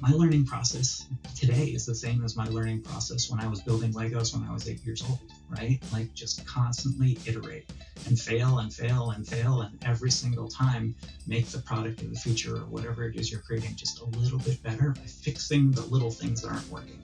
my learning process today is the same as my learning process when I was building Legos when I was 8 years old, right? Like just constantly iterate and fail and fail and fail, and every single time make the product of the future or whatever it is you're creating just a little bit better by fixing the little things that aren't working.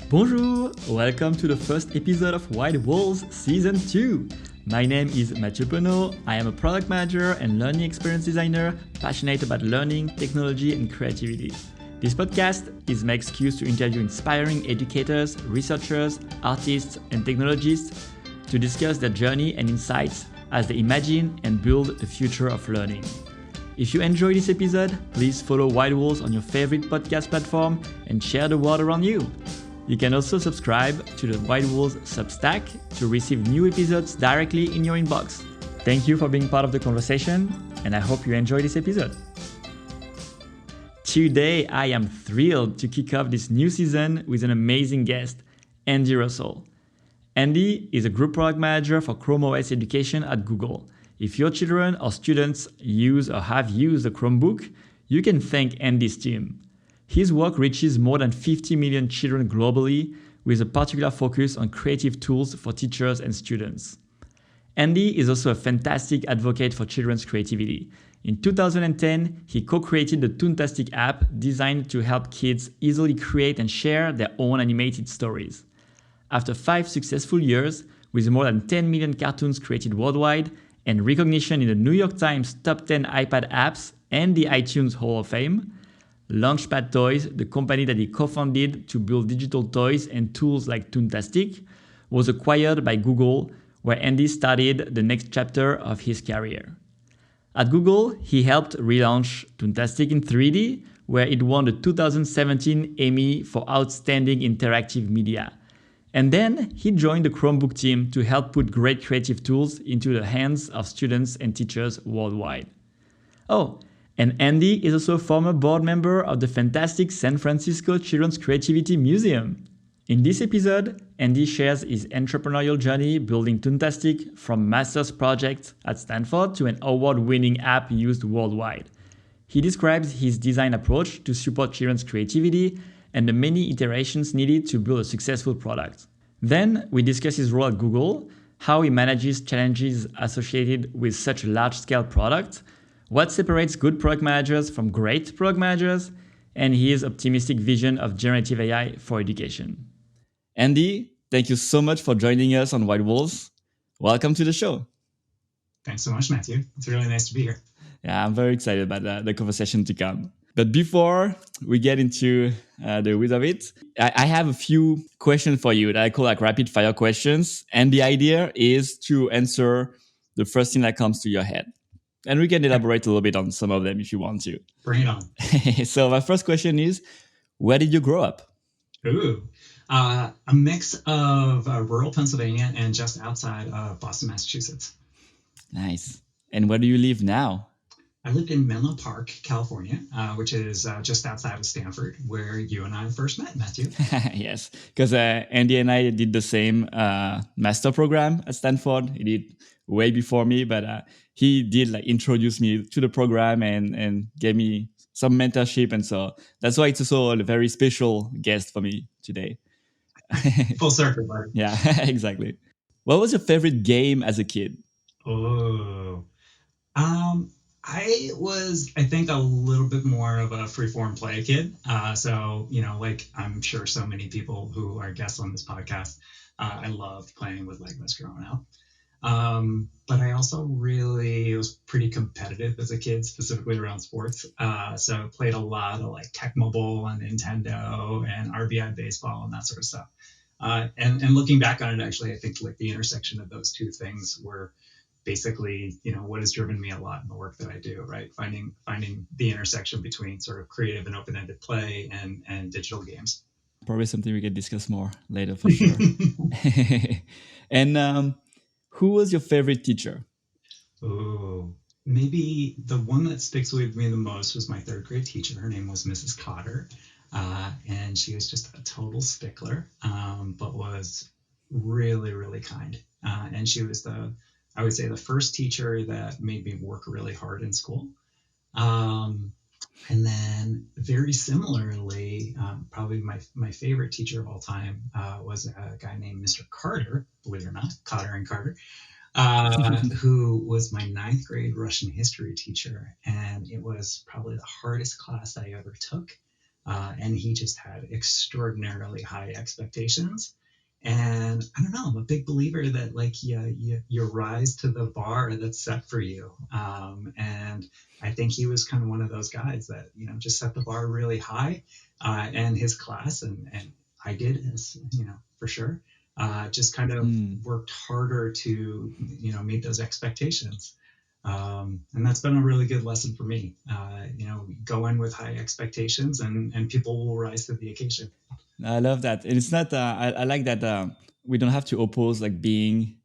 Bonjour! Welcome to the first episode of White Walls Season 2. My name is Mathieu Penaud. I am a product manager and learning experience designer, passionate about learning, technology, and creativity. This podcast is my excuse to interview inspiring educators, researchers, artists, and technologists to discuss their journey and insights as they imagine and build the future of learning. If you enjoy this episode, please follow White Walls on your favorite podcast platform and share the word around you. You can also subscribe to the White Walls Substack to receive new episodes directly in your inbox. Thank you for being part of the conversation, and I hope you enjoy this episode. Today, I am thrilled to kick off this new season with an amazing guest, Andy Russell. Andy is a group product manager for ChromeOS Education at Google. If your children or students use or have used a Chromebook, you can thank Andy's team. His work reaches more than 50 million children globally, with a particular focus on creative tools for teachers and students. Andy is also a fantastic advocate for children's creativity. In 2010, he co-created the Toontastic app designed to help kids easily create and share their own animated stories. After 5 successful years, with more than 10 million cartoons created worldwide and recognition in the New York Times Top 10 iPad apps and the iTunes Hall of Fame, Launchpad Toys, the company that he co-founded to build digital toys and tools like Toontastic, was acquired by Google, where Andy started the next chapter of his career. At Google, he helped relaunch Toontastic in 3D, where it won the 2017 Emmy for Outstanding Interactive Media. And then he joined the Chromebook team to help put great creative tools into the hands of students and teachers worldwide. Oh, and Andy is also a former board member of the fantastic San Francisco Children's Creativity Museum. In this episode, Andy shares his entrepreneurial journey building Toontastic from master's project at Stanford to an award-winning app used worldwide. He describes his design approach to support children's creativity and the many iterations needed to build a successful product. Then we discuss his role at Google, how he manages challenges associated with such a large-scale product, what separates good product managers from great product managers, and his optimistic vision of generative AI for education. Andy, thank you so much for joining us on White Walls. Welcome to the show. Thanks so much, Matthew. It's really nice to be here. Yeah, I'm very excited about the conversation to come. But before we get into the weeds of it, I have a few questions for you that I call like rapid fire questions. And the idea is to answer the first thing that comes to your head. And we can elaborate a little bit on some of them if you want to. Bring it on. So my first question is, where did you grow up? Ooh, a mix of rural Pennsylvania and just outside of Boston, Massachusetts. Nice. And where do you live now? I lived in Menlo Park, California, which is just outside of Stanford, where you and I first met, Matthew. Yes, because Andy and I did the same master program at Stanford. He did way before me, but he did like introduce me to the program and gave me some mentorship. And so that's why it's also a very special guest for me today. Full circle, buddy. Yeah, exactly. What was your favorite game as a kid? Oh, I was, I think, a little bit more of a freeform play kid. So, like I'm sure so many people who are guests on this podcast, I loved playing with Legos growing up. But I also really was pretty competitive as a kid, specifically around sports. So I played a lot of like Tecmo Bowl on Nintendo and RBI baseball and that sort of stuff. And looking back on it, actually, I think like the intersection of those two things were basically, what has driven me a lot in the work that I do, right? Finding the intersection between sort of creative and open-ended play and digital games. Probably something we can discuss more later for sure. And who was your favorite teacher? Oh, maybe the one that sticks with me the most was my third grade teacher. Her name was Mrs. Cotter. And she was just a total stickler, but was really, really kind. And she was I would say the first teacher that made me work really hard in school. And then, very similarly, probably my favorite teacher of all time was a guy named Mr. Carter, believe it or not, Cotter and Carter, who was my ninth grade Russian history teacher. And it was probably the hardest class I ever took. And he just had extraordinarily high expectations. And I don't know, I'm a big believer that like you rise to the bar that's set for you. And I think he was kind of one of those guys that, just set the bar really high. And his class and I did as, for sure, just kind of Mm. worked harder to, meet those expectations. And that's been a really good lesson for me. Go in with high expectations, and people will rise to the occasion. I love that. And it's not, I like that we don't have to oppose like being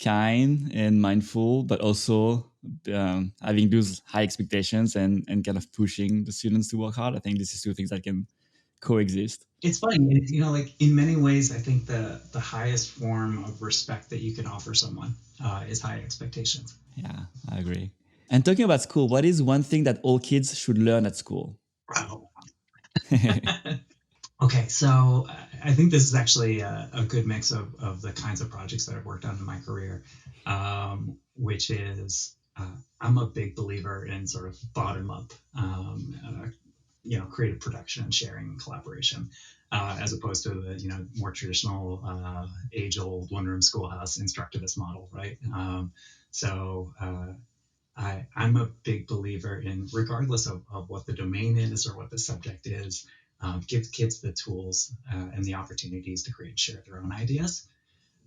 kind and mindful, but also having those high expectations and kind of pushing the students to work hard. I think this is two things that can coexist. It's funny, like in many ways, I think the highest form of respect that you can offer someone is high expectations. Yeah, I agree. And talking about school, what is one thing that all kids should learn at school? Wow. Okay, so I think this is actually a good mix of the kinds of projects that I've worked on in my career, which is I'm a big believer in sort of bottom up, creative production and sharing and collaboration, as opposed to the more traditional age old one room schoolhouse instructivist model, right? I'm a big believer in, regardless of what the domain is or what the subject is, give kids the tools and the opportunities to create and share their own ideas,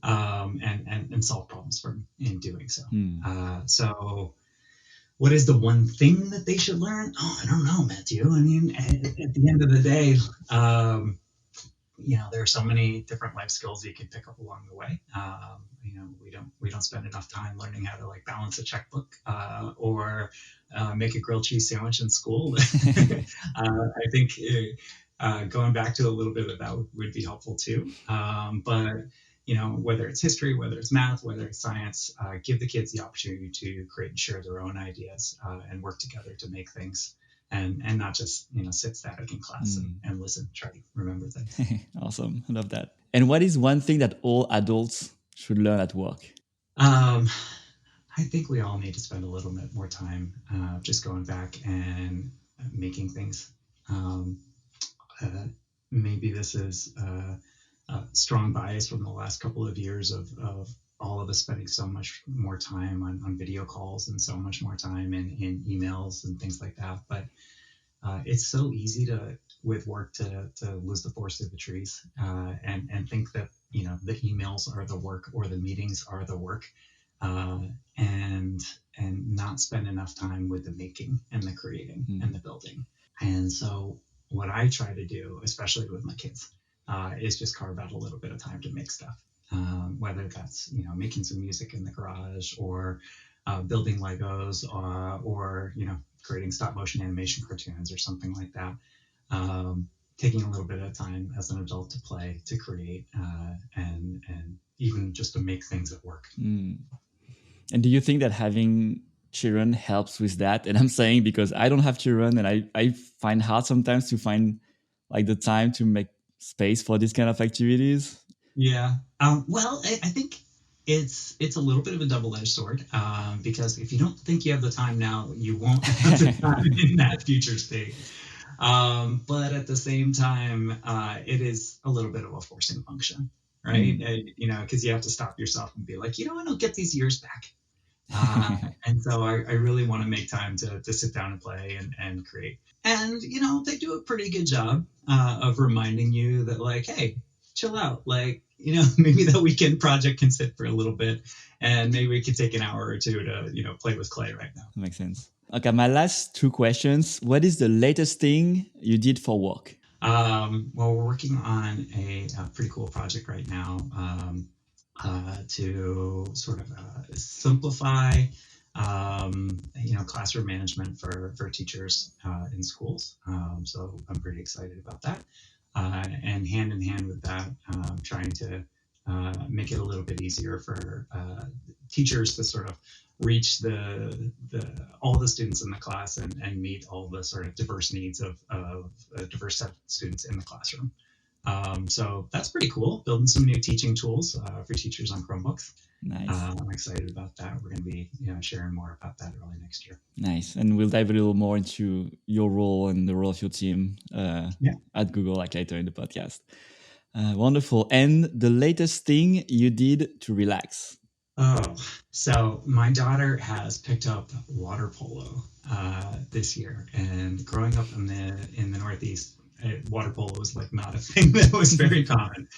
and solve problems in doing so. So, what is the one thing that they should learn? Oh, I don't know, Matthew. I mean, at the end of the day, there are so many different life skills you can pick up along the way. We don't spend enough time learning how to like balance a checkbook or make a grilled cheese sandwich in school. I think going back to a little bit of that would be helpful too. But whether it's history, whether it's math, whether it's science, give the kids the opportunity to create and share their own ideas and work together to make things, and not just sit static in class and listen, try to remember things. Awesome. I love that. And what is one thing that all adults should learn at work? Um, I think we all need to spend a little bit more time just going back and making things. Um, Maybe this is a strong bias from the last couple of years of all of us spending so much more time on video calls and so much more time in emails and things like that. But it's so easy with work to lose the forest through the trees, and think that the emails are the work or the meetings are the work, uh, and not spend enough time with the making and the creating and the building. And so what I try to do, especially with my kids, is just carve out a little bit of time to make stuff. Whether that's making some music in the garage, or building Legos, or creating stop motion animation cartoons or something like that. Taking a little bit of time as an adult to play, to create, and even just to make things at work. And do you think that having children helps with that? And I'm saying because I don't have children, and I find hard sometimes to find like the time to make space for these kind of activities. Yeah. Well, I think it's a little bit of a double-edged sword, because if you don't think you have the time now, you won't have the time in that future state. But at the same time, it is a little bit of a forcing function, right? Because you have to stop yourself and be like, I don't get these years back. And so I really want to make time to sit down and play and create. And, they do a pretty good job of reminding you that, like, hey, chill out. Like, maybe the weekend project can sit for a little bit, and maybe we could take an hour or two to, play with clay right now. That makes sense. Okay, my last two questions. What is the latest thing you did for work? Well, we're working on a pretty cool project right now, to sort of simplify, classroom management for teachers in schools. So I'm pretty excited about that. And hand in hand with that, trying to make it a little bit easier for teachers to sort of reach the all the students in the class and meet all the sort of diverse needs of a diverse set of students in the classroom. So that's pretty cool. Building some new teaching tools for teachers on Chromebooks. Nice. I'm excited about that. We're going to be sharing more about that early next year. Nice. And we'll dive a little more into your role and the role of your team at Google, like later in the podcast. Wonderful. And the latest thing you did to relax? Oh, so my daughter has picked up water polo this year, and growing up in the Northeast, water polo was like not a thing that was very common.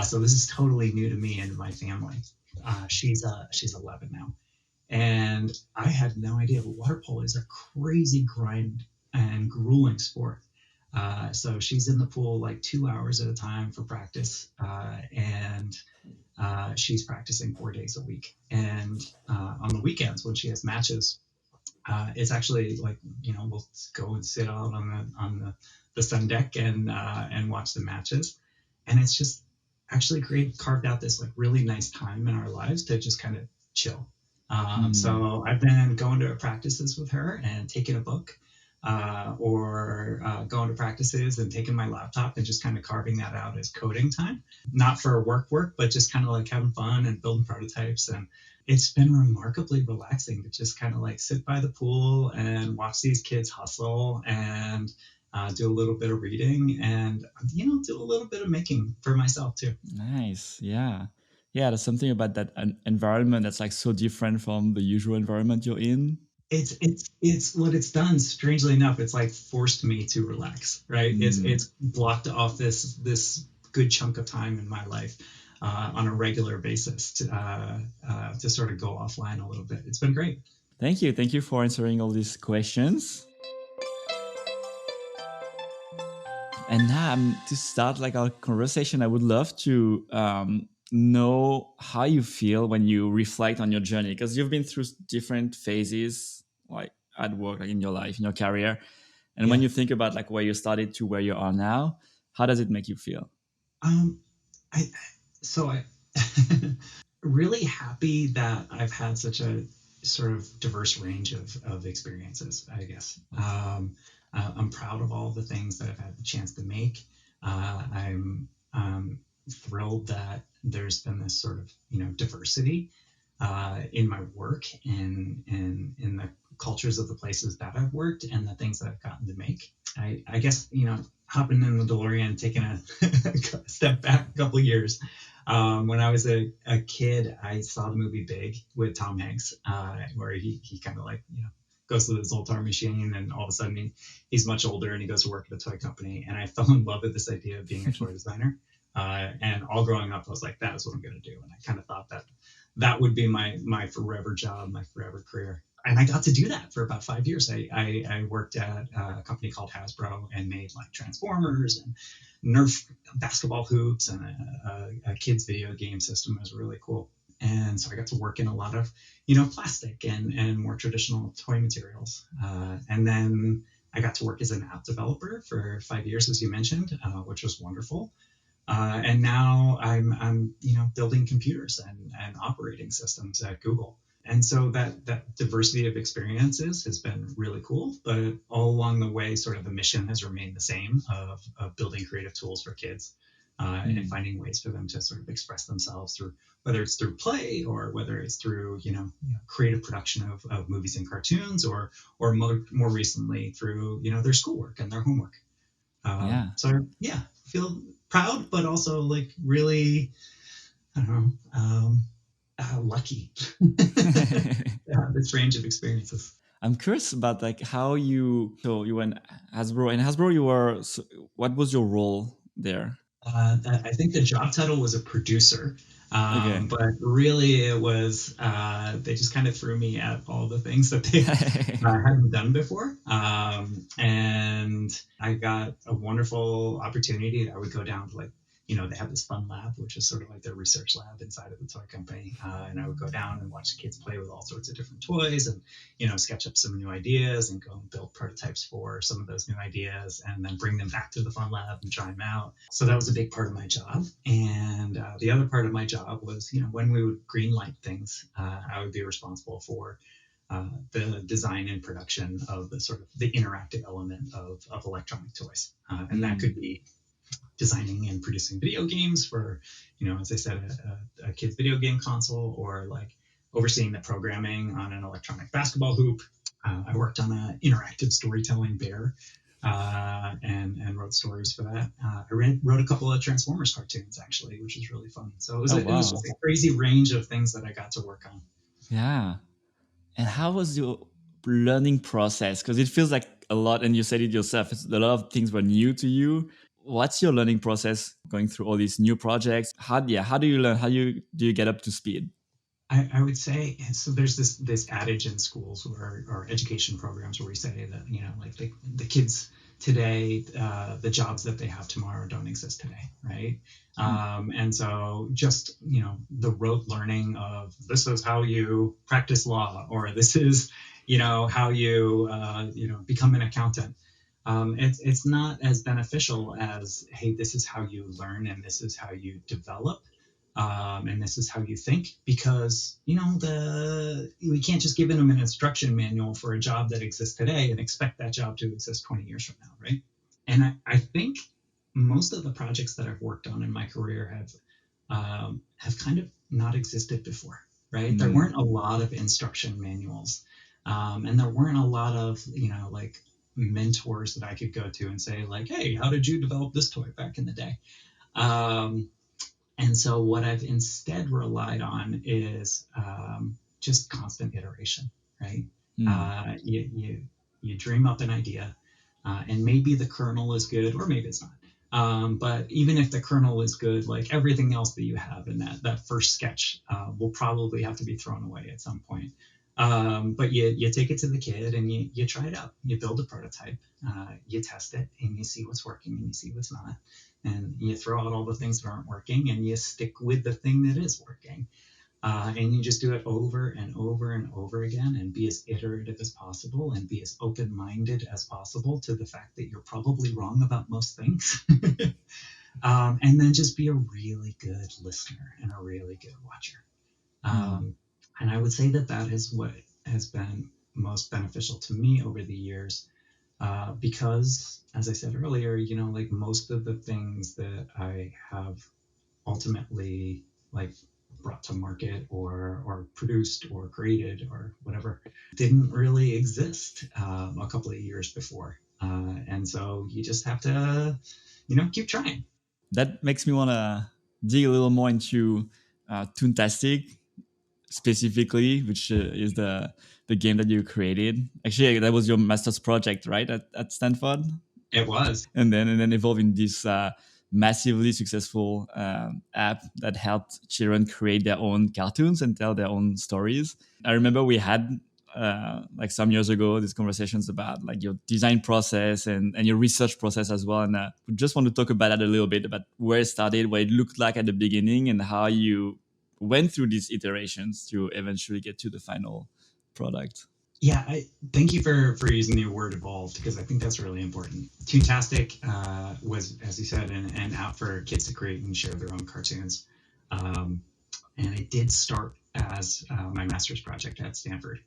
So this is totally new to me and my family. She's 11 now, and I had no idea. But water polo is a crazy grind and grueling sport. So she's in the pool like 2 hours at a time for practice, and she's practicing 4 days a week. And on the weekends when she has matches, it's actually like we'll go and sit out on the sun deck and watch the matches, and it's just actually carved out this like really nice time in our lives to just kind of chill. So I've been going to practices with her and taking a book, or going to practices and taking my laptop and just kind of carving that out as coding time, not for work, but just kind of like having fun and building prototypes. And it's been remarkably relaxing to just kind of like sit by the pool and watch these kids hustle and do a little bit of reading and, do a little bit of making for myself too. Nice. Yeah. Yeah. There's something about that environment that's like so different from the usual environment you're in. It's what it's done. Strangely enough, it's like forced me to relax, right? It's blocked off this good chunk of time in my life on a regular basis to sort of go offline a little bit. It's been great. Thank you for answering all these questions. And now, to start like our conversation, I would love to know how you feel when you reflect on your journey, because you've been through different phases, like at work, like in your life, in your career. And when you think about like where you started to where you are now, how does it make you feel? I really happy that I've had such a sort of diverse range of experiences, I guess. I'm proud of all the things that I've had the chance to make. I'm thrilled that there's been this sort of diversity in my work and in the cultures of the places that I've worked and the things that I've gotten to make. I guess hopping in the DeLorean, taking a step back a couple of years. When I was a kid, I saw the movie Big with Tom Hanks, where he kind of like goes to this old time machine, and all of a sudden he's much older and he goes to work at a toy company. And I fell in love with this idea of being a toy designer. And all growing up, I was like, that is what I'm going to do. And I kind of thought that would be my forever job, my forever career. And I got to do that for about 5 years. I worked at a company called Hasbro and made like Transformers and Nerf basketball hoops and a kids video game system. It was really cool. And so I got to work in a lot of, plastic and more traditional toy materials. And then I got to work as an app developer for 5 years, as you mentioned, which was wonderful. And now I'm building computers and operating systems at Google. And so that diversity of experiences has been really cool. But all along the way, sort of the mission has remained the same of building creative tools for kids and finding ways for them to sort of express themselves through, whether it's through play or whether it's through, creative production of movies and cartoons or more recently through, their schoolwork and their homework. So yeah, feel proud, but also like really, I don't know, lucky. This range of experiences. I'm curious about like how you went Hasbro, and Hasbro what was your role there? I think the job title was a producer, but really it was they just kind of threw me at all the things that they hadn't done before, and I got a wonderful opportunity. I would go down to like they have this fun lab, which is sort of like their research lab inside of the toy company. And I would go down and watch the kids play with all sorts of different toys and, sketch up some new ideas and go and build prototypes for some of those new ideas and then bring them back to the fun lab and try them out. So that was a big part of my job. And the other part of my job was, when we would green light things, I would be responsible for the design and production of the sort of the interactive element of electronic toys. And that could be designing and producing video games for, as I said, a kid's video game console, or like overseeing the programming on an electronic basketball hoop. I worked on an interactive storytelling bear and wrote stories for that. I wrote a couple of Transformers cartoons, actually, which was really fun. So it was just a crazy range of things that I got to work on. Yeah. And how was your learning process? Because it feels like a lot, and you said it yourself, a lot of things were new to you. What's your learning process going through all these new projects? How do you learn? How do you get up to speed? I would say, so there's this adage in schools or education programs where we say that, like the kids today, the jobs that they have tomorrow don't exist today, right? And so just, the rote learning of this is how you practice law, or this is, how you, become an accountant. It's not as beneficial as, hey, this is how you learn and this is how you develop. And this is how you think, because we can't just give them an instruction manual for a job that exists today and expect that job to exist 20 years from now, right? And I think most of the projects that I've worked on in my career have kind of not existed before, right? There weren't a lot of instruction manuals, and there weren't a lot of like mentors that I could go to and say like, hey, how did you develop this toy back in the day? And so what I've instead relied on is just constant iteration, right? You dream up an idea, and maybe the kernel is good, or maybe it's not. But even if the kernel is good, like everything else that you have in that first sketch will probably have to be thrown away at some point. But you take it to the kid and you try it out. You build a prototype, you test it, and you see what's working and you see what's not. And you throw out all the things that aren't working and you stick with the thing that is working. And you just do it over and over and over again, and be as iterative as possible and be as open-minded as possible to the fact that you're probably wrong about most things. And then just be a really good listener and a really good watcher. And I would say that is what has been most beneficial to me over the years. Because, as I said earlier, like most of the things that I have ultimately like brought to market or produced or created or whatever didn't really exist a couple of years before. And so you just have to, keep trying. That makes me want to dig a little more into Toontastic specifically, which is the game that you created. Actually, that was your master's project, right, at Stanford? It was. And then evolved in this massively successful app that helped children create their own cartoons and tell their own stories. I remember we had like some years ago these conversations about like your design process and your research process as well. And we just want to talk about that a little bit, about where it started, what it looked like at the beginning, and how you went through these iterations to eventually get to the final product. Yeah, thank you for using the word evolved, because I think that's really important. Toontastic was, as you said, an app for kids to create and share their own cartoons. And it did start as my master's project at Stanford,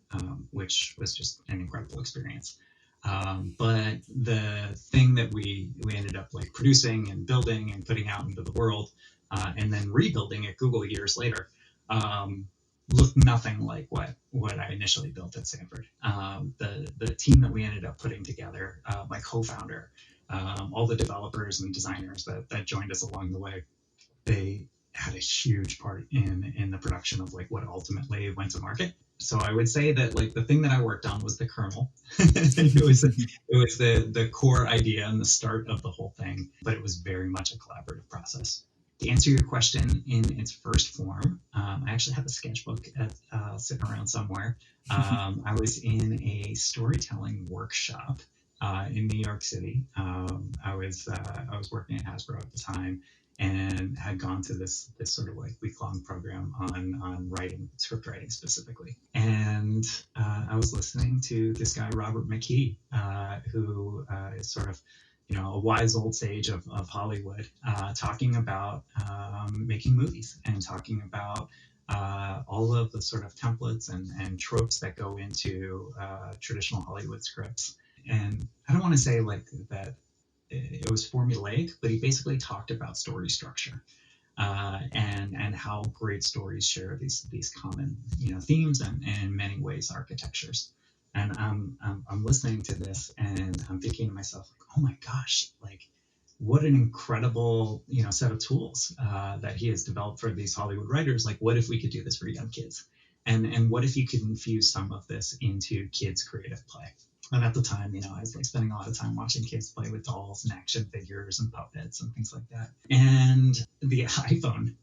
which was just an incredible experience. But the thing that we ended up like producing and building and putting out into the world, and then rebuilding at Google years later, looked nothing like what I initially built at Stanford. The team that we ended up putting together, my co-founder, all the developers and designers that joined us along the way, they had a huge part in the production of like what ultimately went to market. So I would say that like the thing that I worked on was the kernel. it was the core idea and the start of the whole thing, but it was very much a collaborative process. To answer your question in its first form, I actually have a sketchbook sitting around somewhere. I was in a storytelling workshop in New York City. I was working at Hasbro at the time, and had gone to this sort of like week-long program on writing, script writing specifically. And I was listening to this guy Robert McKee, who is sort of a wise old sage of Hollywood, talking about making movies and talking about all of the sort of templates and tropes that go into traditional Hollywood scripts. And I don't want to say like that it was formulaic, but he basically talked about story structure, and how great stories share these common themes and in many ways architectures. And I'm listening to this and I'm thinking to myself, like, oh my gosh, like what an incredible set of tools that he has developed for these Hollywood writers. Like, what if we could do this for young kids? And what if you could infuse some of this into kids' creative play? And at the time, I was like spending a lot of time watching kids play with dolls and action figures and puppets and things like that. And the iPhone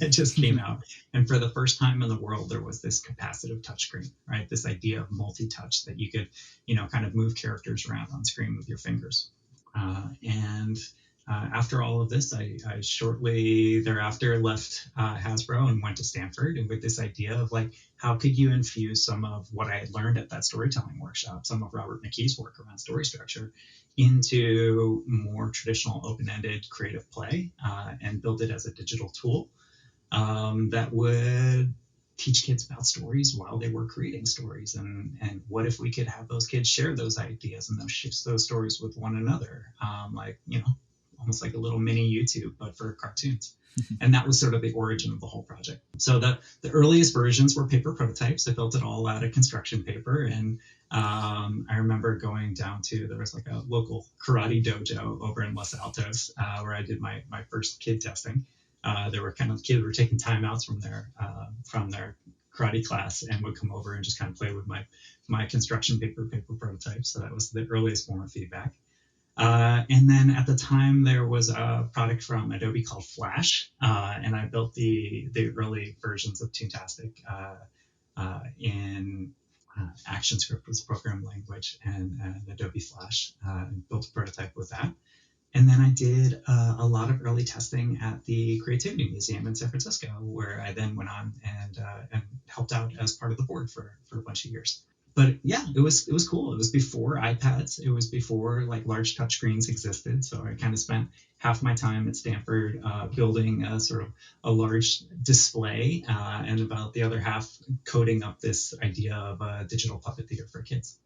it just came out. And for the first time in the world, there was this capacitive touchscreen, right? This idea of multi-touch that you could, kind of move characters around on screen with your fingers. And after all of this, I shortly thereafter left Hasbro and went to Stanford, and with this idea of like, how could you infuse some of what I had learned at that storytelling workshop, some of Robert McKee's work around story structure, into more traditional open-ended creative play, and build it as a digital tool that would teach kids about stories while they were creating stories. And what if we could have those kids share those ideas and those stories with one another, like almost like a little mini YouTube, but for cartoons. And that was sort of the origin of the whole project. So the earliest versions were paper prototypes. I built it all out of construction paper. And I remember going down to, there was like a local karate dojo over in Los Altos, where I did my first kid testing. There were kids were taking timeouts from their karate class and would come over and just kind of play with my construction paper prototypes. So that was the earliest form of feedback. And then at the time, there was a product from Adobe called Flash, and I built the early versions of Toontastic in ActionScript was program language, and Adobe Flash, and built a prototype with that. And then I did a lot of early testing at the Creativity Museum in San Francisco, where I then went on and helped out as part of the board for a bunch of years. But yeah, it was cool. It was before iPads. It was before like large touchscreens existed. So I kind of spent half my time at Stanford building a sort of a large display, and about the other half coding up this idea of a digital puppet theater for kids.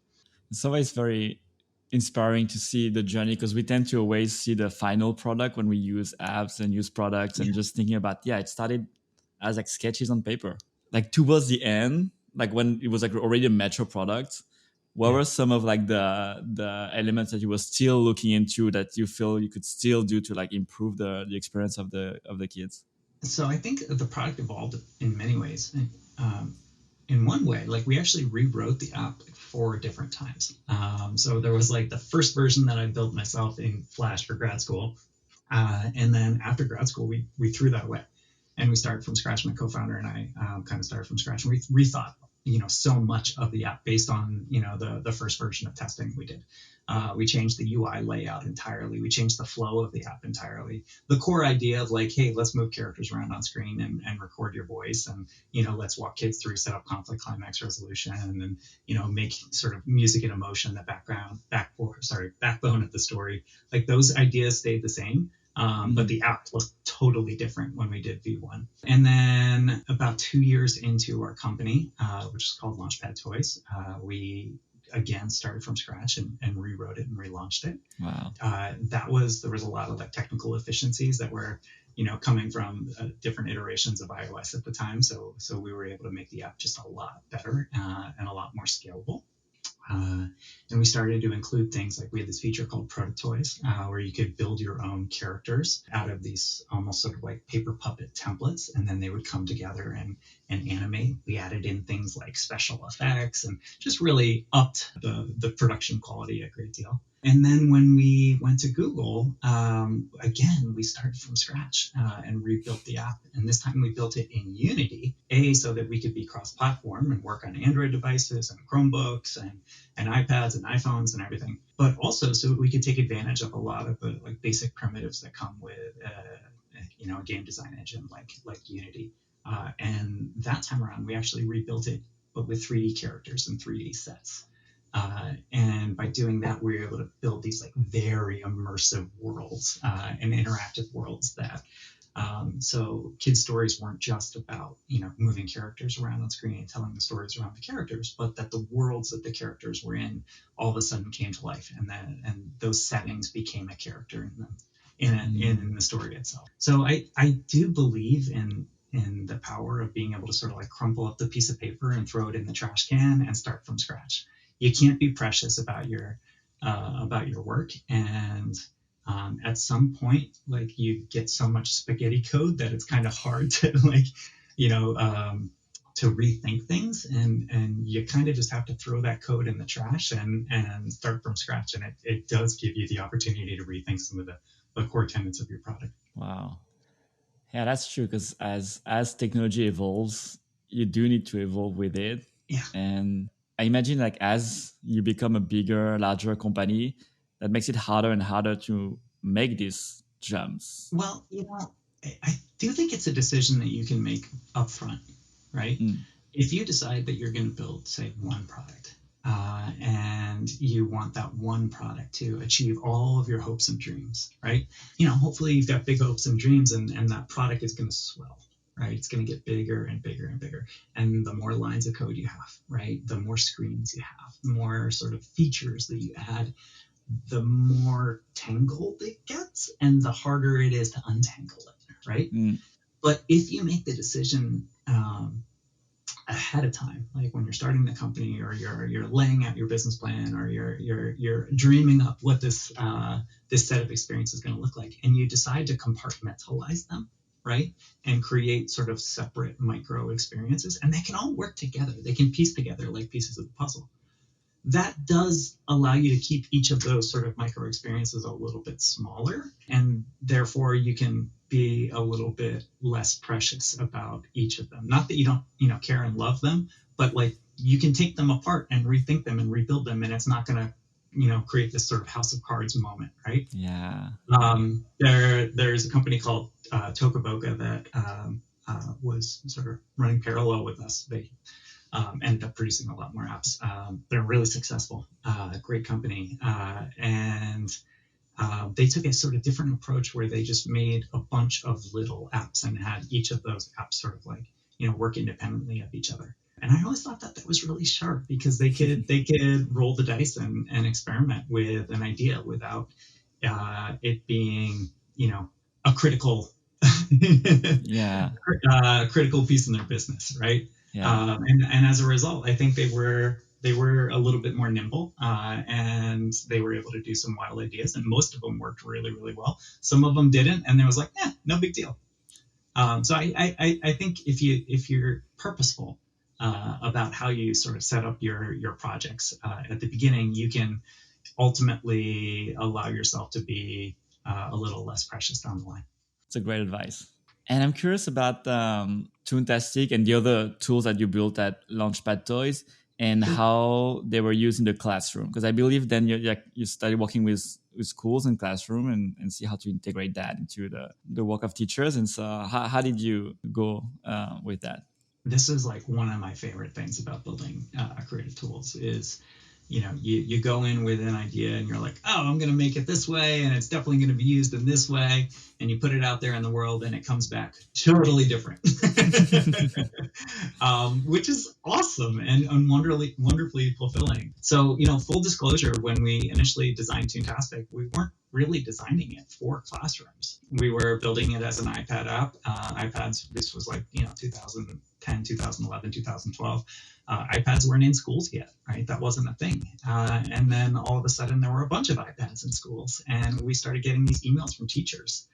It's always very inspiring to see the journey, because we tend to always see the final product when we use apps and use products, and just thinking about, it started as like sketches on paper. Like towards the end, like when it was like already a metro product, what were some of like the elements that you were still looking into that you feel you could still do to like improve the experience of the kids? So I think the product evolved in many ways. In one way, like we actually rewrote the app like 4 different times. So there was like the first version that I built myself in Flash for grad school. And then after grad school, we threw that away and we started from scratch. My co-founder and I kind of started from scratch, and we rethought so much of the app based on the first version of testing we did. We changed the UI layout entirely. We changed the flow of the app entirely. The core idea of like, hey, let's move characters around on screen and record your voice, and let's walk kids through, set up conflict, climax, resolution, and make sort of music and emotion the backbone of the story. Like those ideas stayed the same. But the app looked totally different when we did V1. And then about 2 years into our company, which is called Launchpad Toys, we again started from scratch and rewrote it and relaunched it. Wow. There was a lot of like technical efficiencies that were coming from different iterations of iOS at the time. So we were able to make the app just a lot better and a lot more scalable. And we started to include things like we had this feature called Prototoys, where you could build your own characters out of these almost sort of like paper puppet templates, and then they would come together and animate. We added in things like special effects and just really upped the production quality a great deal. And then when we went to Google, again, we started from scratch and rebuilt the app. And this time we built it in Unity, so that we could be cross-platform and work on Android devices and Chromebooks and iPads and iPhones and everything. But also so we could take advantage of a lot of the like basic primitives that come with a game design engine like Unity. And that time around, we actually rebuilt it, but with 3D characters and 3D sets. And by doing that, we were able to build these like very immersive worlds and interactive worlds that so kids' stories weren't just about moving characters around on screen and telling the stories around the characters, but that the worlds that the characters were in all of a sudden came to life, and those settings became a character in them in the story itself. So I do believe in the power of being able to sort of like crumple up the piece of paper and throw it in the trash can and start from scratch. You can't be precious about your work, and at some point, like you get so much spaghetti code that it's kind of hard to to rethink things, and you kind of just have to throw that code in the trash and start from scratch, and it does give you the opportunity to rethink some of the core tenets of your product. Wow. Yeah, that's true. Because as technology evolves, you do need to evolve with it. Yeah. And I imagine like as you become a bigger, larger company, that makes it harder and harder to make these jumps. Well, I do think it's a decision that you can make upfront, right? If you decide that you're going to build, say, one product, and you want that one product to achieve all of your hopes and dreams, right? Hopefully you've got big hopes and dreams, and that product is going to swell, right? It's going to get bigger and bigger and bigger. And the more lines of code you have, right? The more screens you have, the more sort of features that you add, the more tangled it gets and the harder it is to untangle it, right? But if you make the decision ahead of time, like when you're starting the company, or you're laying out your business plan, or you're dreaming up what this set of experience is going to look like, and you decide to compartmentalize them, right, and create sort of separate micro experiences, and they can all work together, they can piece together like pieces of the puzzle. That does allow you to keep each of those sort of micro experiences a little bit smaller, and therefore you can be a little bit less precious about each of them. Not that you don't, care and love them, but like you can take them apart and rethink them and rebuild them, and it's not going to, create this sort of house of cards moment, right? Yeah. There's a company called Tokaboga that was sort of running parallel with us. They ended up producing a lot more apps. They're really successful, great company. And they took a sort of different approach where they just made a bunch of little apps and had each of those apps sort of like, work independently of each other. And I always thought that was really sharp, because they could roll the dice and experiment with an idea without it being, a critical critical piece in their business, right? Yeah. And as a result, I think they were a little bit more nimble, and they were able to do some wild ideas, and most of them worked really, really well. Some of them didn't, and there was like, no big deal. So I think if you're purposeful about how you sort of set up your projects at the beginning, you can ultimately allow yourself to be a little less precious down the line. It's a great advice. And I'm curious about Toontastic and the other tools that you built at Launchpad Toys, and how they were used in the classroom. Because I believe then you started working with schools and classroom and see how to integrate that into the work of teachers. And so how did you go with that? This is like one of my favorite things about building creative tools is, you go in with an idea and you're like, oh, I'm going to make it this way, and it's definitely going to be used in this way. And you put it out there in the world, and it comes back totally different, which is awesome and wonderfully fulfilling. So, full disclosure, when we initially designed Toontastic, we weren't really designing it for classrooms. We were building it as an iPad app. iPads, this was like, 2010, 2011, 2012. iPads weren't in schools yet, right? That wasn't a thing. And then all of a sudden there were a bunch of iPads in schools, and we started getting these emails from teachers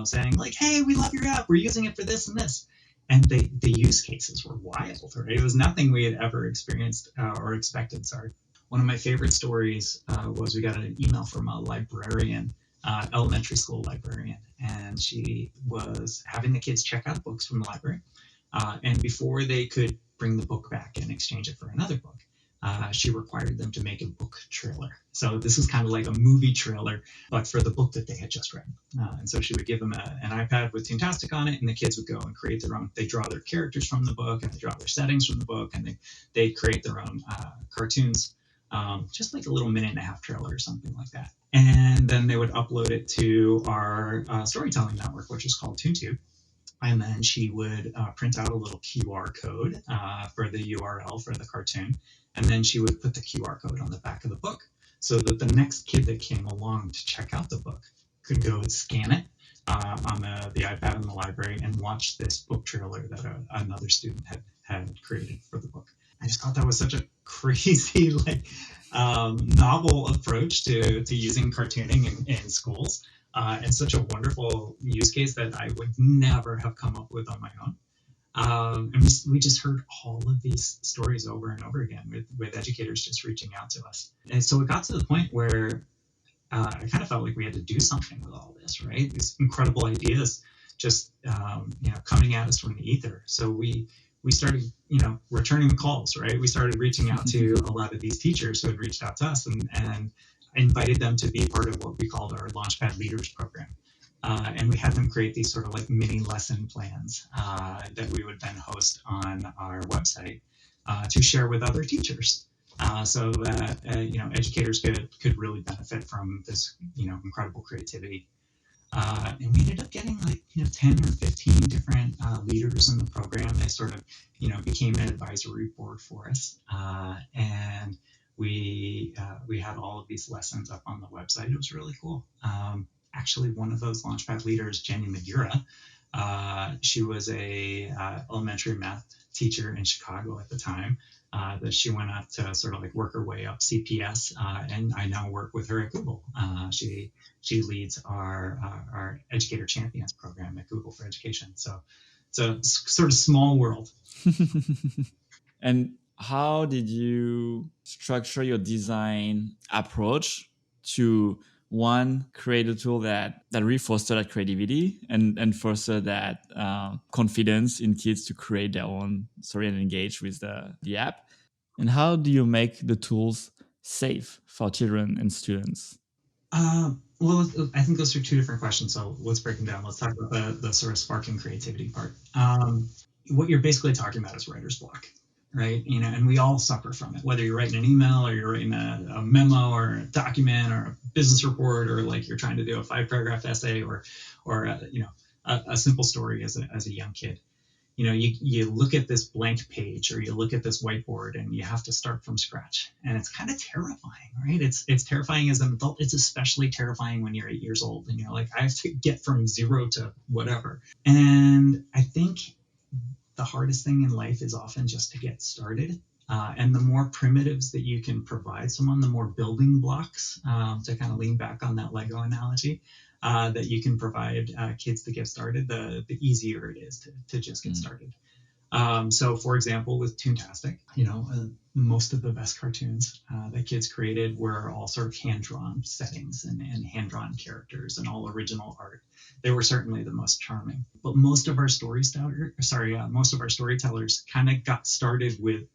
saying like, hey, we love your app. We're using it for this and this. And the use cases were wild, right? It was nothing we had ever experienced or expected, sorry. One of my favorite stories was we got an email from a librarian, elementary school librarian, and she was having the kids check out books from the library. And before they could bring the book back and exchange it for another book, she required them to make a book trailer. So this is kind of like a movie trailer, but for the book that they had just read. And so she would give them an iPad with Toontastic on it, and the kids would go and create their own. They draw their characters from the book, and they draw their settings from the book, and they create their own cartoons, just like a little minute and a half trailer or something like that. And then they would upload it to our storytelling network, which is called ToonTube. And then she would print out a little QR code for the URL for the cartoon. And then she would put the QR code on the back of the book so that the next kid that came along to check out the book could go and scan it on the iPad in the library and watch this book trailer that another student had created for the book. I just thought that was such a crazy, novel approach to using cartooning in schools. And such a wonderful use case that I would never have come up with on my own. And we just heard all of these stories over and over again with educators just reaching out to us. And so it got to the point where I kind of felt like we had to do something with all this, right? These incredible ideas just coming at us from the ether. So we started returning the calls, right? We started reaching out to a lot of these teachers who had reached out to us and invited them to be part of what we called our Launchpad Leaders program. And we had them create these sort of like mini lesson plans that we would then host on our website to share with other teachers. So that educators could really benefit from this incredible creativity. And we ended up getting 10 or 15 different leaders in the program. They sort of became an advisory board for us, and we had all of these lessons up on the website. It was really cool. Actually, one of those Launchpad leaders, Jenny Magura, she was a elementary math teacher in Chicago at the time. That she went up to sort of like work her way up CPS, and I now work with her at Google. She leads our Educator Champions program at Google for Education. So it's a sort of small world. And how did you structure your design approach to create a tool that really foster that creativity and foster that confidence in kids to create their own story and engage with the app? And how do you make the tools safe for children and students? Well, I think those are two different questions. So let's break them down. Let's talk about the sort of sparking creativity part. What you're basically talking about is writer's block, right? And we all suffer from it, whether you're writing an email or you're writing a memo or a document or a business report, or like you're trying to do a 5-paragraph essay or a simple story as a young kid. You look at this blank page or you look at this whiteboard and you have to start from scratch. And it's kind of terrifying, right? It's terrifying as an adult. It's especially terrifying when you're 8 years old and you're like, I have to get from 0 to whatever. And I think the hardest thing in life is often just to get started. And the more primitives that you can provide someone, the more building blocks, to kind of lean back on that Lego analogy, that you can provide kids to get started, the easier it is to just get started. So, for example, with Toontastic, most of the best cartoons that kids created were all sort of hand-drawn settings and hand-drawn characters and all original art. They were certainly the most charming. But most of our storytellers kind of got started with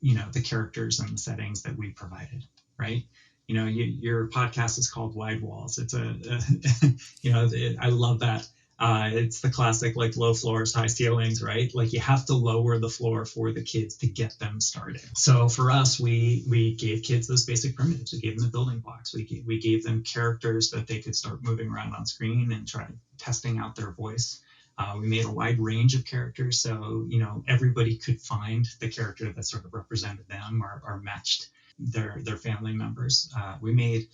the characters and the settings that we provided, right? Your podcast is called Wide Walls. It's I love that. It's the classic, like, low floors, high ceilings, right? Like, you have to lower the floor for the kids to get them started. So for us, we gave kids those basic primitives. We gave them the building blocks. We gave them characters that they could start moving around on screen and try testing out their voice. We made a wide range of characters, so everybody could find the character that sort of represented them or matched their family members. We made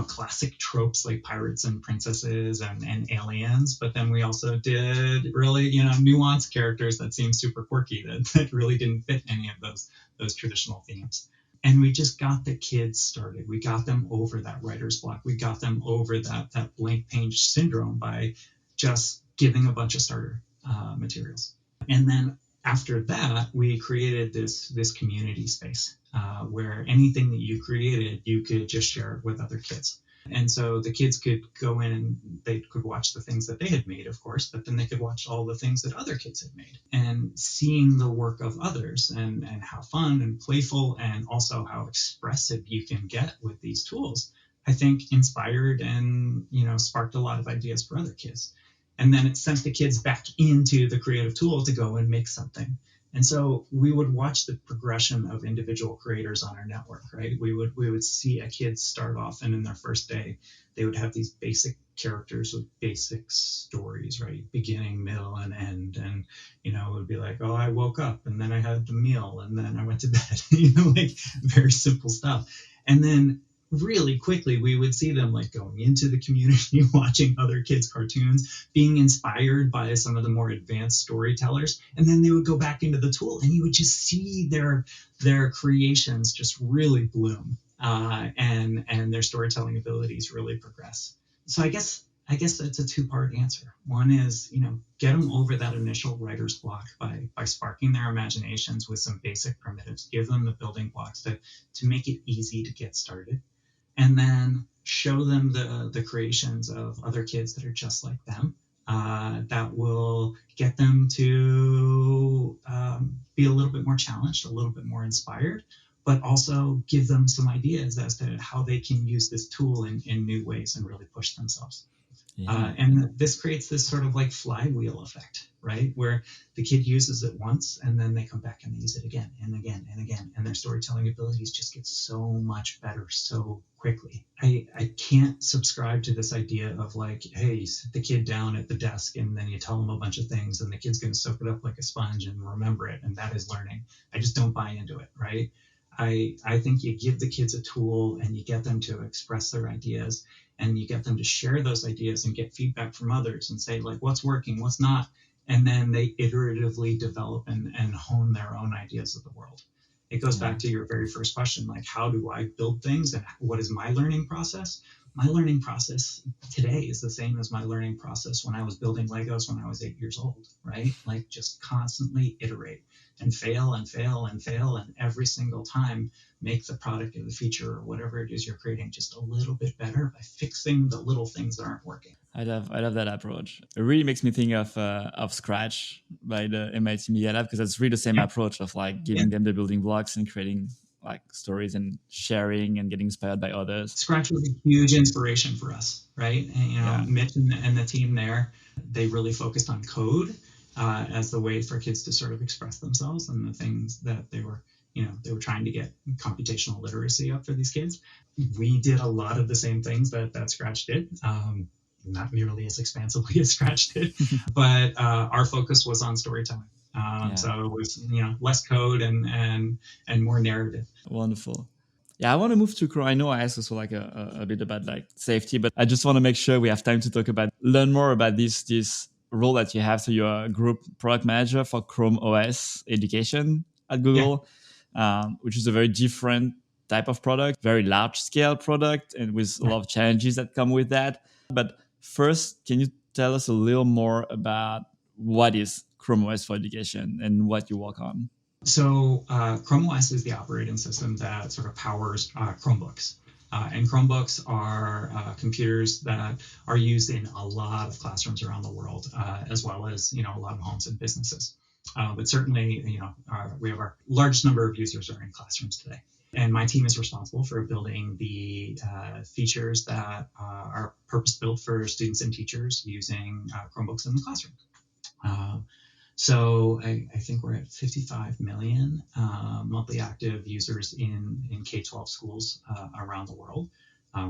classic tropes like pirates and princesses and aliens, but then we also did really nuanced characters that seemed super quirky that really didn't fit any of those traditional themes. And we just got the kids started. We got them over that writer's block. We got them over that blank page syndrome by just giving a bunch of starter materials. And then after that, we created this community space where anything that you created, you could just share it with other kids. And so the kids could go in and they could watch the things that they had made, of course, but then they could watch all the things that other kids had made. And seeing the work of others and how fun and playful and also how expressive you can get with these tools, I think inspired and, sparked a lot of ideas for other kids. And then it sent the kids back into the creative tool to go and make something. And so we would watch the progression of individual creators on our network, right? We would see a kid start off, and in their first day, they would have these basic characters with basic stories, right? Beginning, middle, and end. And, it would be like, oh, I woke up and then I had a meal and then I went to bed, like very simple stuff. And then really quickly we would see them like going into the community, watching other kids' cartoons, being inspired by some of the more advanced storytellers, and then they would go back into the tool and you would just see their creations just really bloom, and their storytelling abilities really progress. So I guess that's a two-part answer. One is, get them over that initial writer's block by sparking their imaginations with some basic primitives, give them the building blocks to make it easy to get started, and then show them the creations of other kids that are just like them, that will get them to be a little bit more challenged, a little bit more inspired, but also give them some ideas as to how they can use this tool in new ways and really push themselves. And this creates this sort of like flywheel effect, right? Where the kid uses it once and then they come back and they use it again and again and again. And their storytelling abilities just get so much better so quickly. I can't subscribe to this idea of like, hey, you sit the kid down at the desk and then you tell them a bunch of things and the kid's going to soak it up like a sponge and remember it. And that is learning. I just don't buy into it, right? I think you give the kids a tool and you get them to express their ideas, and you get them to share those ideas and get feedback from others and say like what's working, what's not, and then they iteratively develop and hone their own ideas of the world. It goes back to your very first question, like how do I build things and what is my learning process? My learning process today is the same as my learning process when I was building Legos when I was 8 years old, right? Like just constantly iterate and fail and fail and fail, and every single time make the product or the feature or whatever it is you're creating just a little bit better by fixing the little things that aren't working. I love that approach. It really makes me think of Scratch by the MIT Media Lab, because it's really the same approach of like giving them the building blocks and creating like stories and sharing and getting inspired by others. Scratch was a huge inspiration for us, right? And, Mitch and the team there, they really focused on code as the way for kids to sort of express themselves and the things that they were trying to get computational literacy up for these kids. We did a lot of the same things that Scratch did. Not nearly as expansively as Scratch did, but our focus was on storytelling. So it was, less code and more narrative. Wonderful. Yeah, I want to move to Chrome. I know I asked also like a bit about like safety, but I just want to make sure we have time to talk about, learn more about this role that you have. So you're a group product manager for ChromeOS Education at Google, which is a very different type of product, very large scale product, and with a lot of challenges that come with that. But first, can you tell us a little more about what is ChromeOS for Education and what you work on? So ChromeOS is the operating system that sort of powers Chromebooks. And Chromebooks are computers that are used in a lot of classrooms around the world, as well as, a lot of homes and businesses. But certainly, we have our largest number of users are in classrooms today. And my team is responsible for building the features that are purpose-built for students and teachers using Chromebooks in the classroom. So I think we're at 55 million monthly active users in K-12 schools around the world,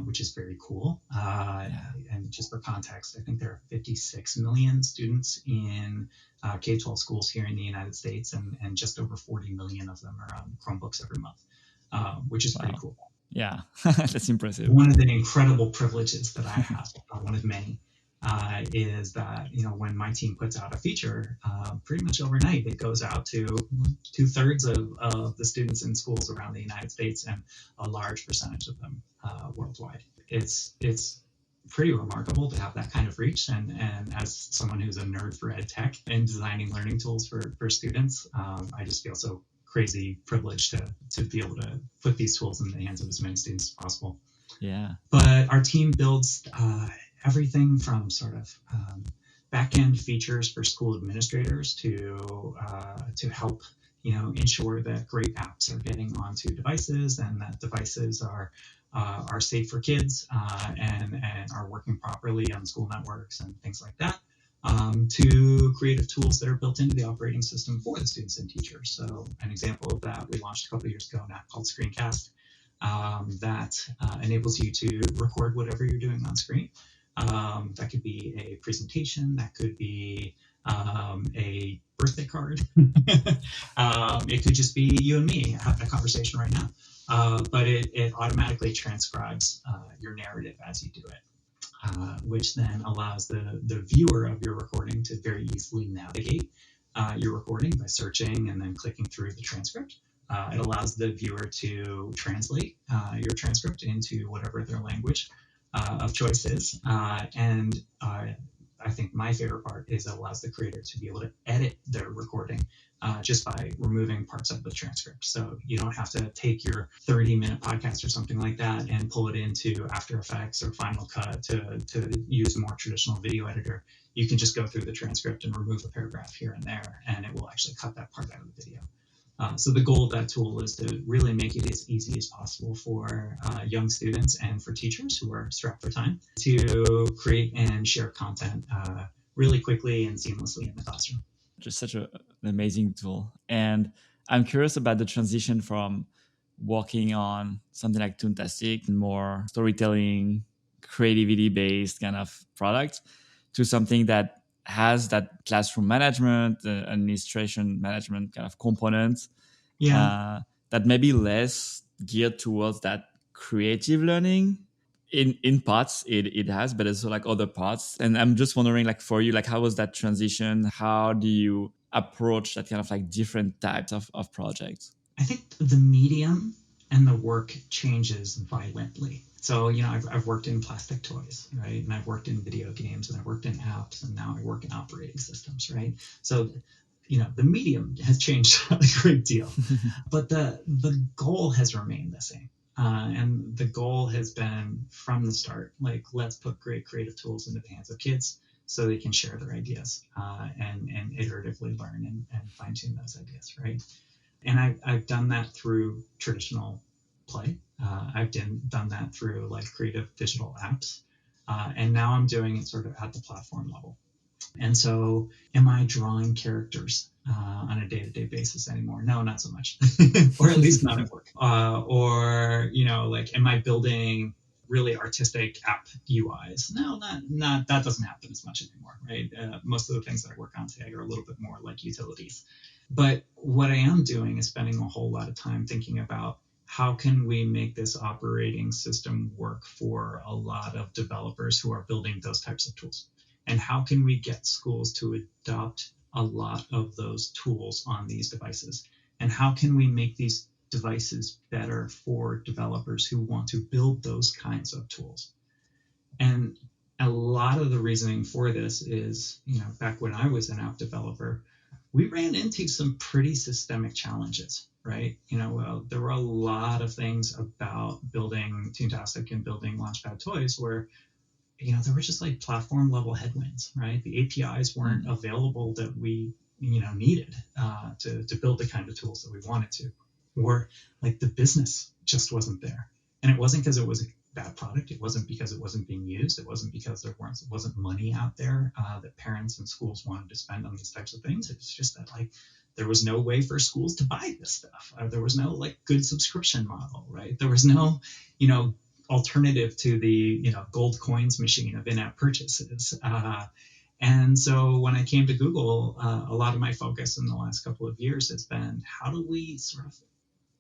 which is very cool. And just for context, I think there are 56 million students in K-12 schools here in the United States, and just over 40 million of them are on Chromebooks every month, which is pretty cool. Yeah, that's impressive. One of the incredible privileges that I have, one of many, is that, when my team puts out a feature, pretty much overnight, it goes out to 2/3 of the students in schools around the United States and a large percentage of them worldwide. It's pretty remarkable to have that kind of reach. And as someone who's a nerd for ed tech and designing learning tools for students, I just feel so crazy privileged to be able to put these tools in the hands of as many students as possible. Yeah. But our team builds everything from sort of back-end features for school administrators to help ensure that great apps are getting onto devices and that devices are safe for kids and are working properly on school networks and things like that. To creative tools that are built into the operating system for the students and teachers. So an example of that, we launched a couple of years ago, an app called Screencast that enables you to record whatever you're doing on screen. That could be a presentation, that could be a birthday card. It could just be you and me having a conversation right now. But it automatically transcribes your narrative as you do it. Which then allows the viewer of your recording to very easily navigate your recording by searching and then clicking through the transcript. It allows the viewer to translate your transcript into whatever their language of choice is. And I think my favorite part is it allows the creator to be able to edit their recording just by removing parts of the transcript. So you don't have to take your 30-minute podcast or something like that and pull it into After Effects or Final Cut to use a more traditional video editor. You can just go through the transcript and remove a paragraph here and there, and it will actually cut that part out of the video. So the goal of that tool is to really make it as easy as possible for young students and for teachers who are strapped for time to create and share content really quickly and seamlessly in the classroom. Just such an amazing tool. And I'm curious about the transition from working on something like Toontastic, more storytelling, creativity based kind of product, to something that has that classroom management, administration management kind of component. Yeah. That may be less geared towards that creative learning. In parts it has, but also like other parts. And I'm just wondering, like, for you, like, how was that transition? How do you approach that kind of like different types of projects? I think the medium and the work changes violently. So, I've worked in plastic toys, right? And I've worked in video games and I've worked in apps and now I work in operating systems, right? So, the medium has changed a great deal, but the goal has remained the same. And the goal has been from the start, like, let's put great creative tools into the hands of kids so they can share their ideas and iteratively learn and fine tune those ideas, right? And I've done that through traditional play. I've done that through like creative digital apps. And now I'm doing it sort of at the platform level. And so, am I drawing characters on a day-to-day basis anymore? No, not so much, or at least not at work. Or like, am I building really artistic app UIs? No, not that doesn't happen as much anymore, right? Most of the things that I work on today are a little bit more like utilities. But what I am doing is spending a whole lot of time thinking about how can we make this operating system work for a lot of developers who are building those types of tools. And how can we get schools to adopt a lot of those tools on these devices? And how can we make these devices better for developers who want to build those kinds of tools? And a lot of the reasoning for this is, back when I was an app developer, we ran into some pretty systemic challenges, right? There were a lot of things about building Toontastic and building Launchpad toys where there were just like platform level headwinds, right? The APIs weren't available that we, needed to build the kind of tools that we wanted to, or like the business just wasn't there. And it wasn't because it was a bad product. It wasn't because it wasn't being used. It wasn't because wasn't money out there that parents and schools wanted to spend on these types of things. It was just that like there was no way for schools to buy this stuff. There was no like good subscription model, right? There was no, alternative to the gold coins machine of in-app purchases. And so when I came to Google, a lot of my focus in the last couple of years has been how do we sort of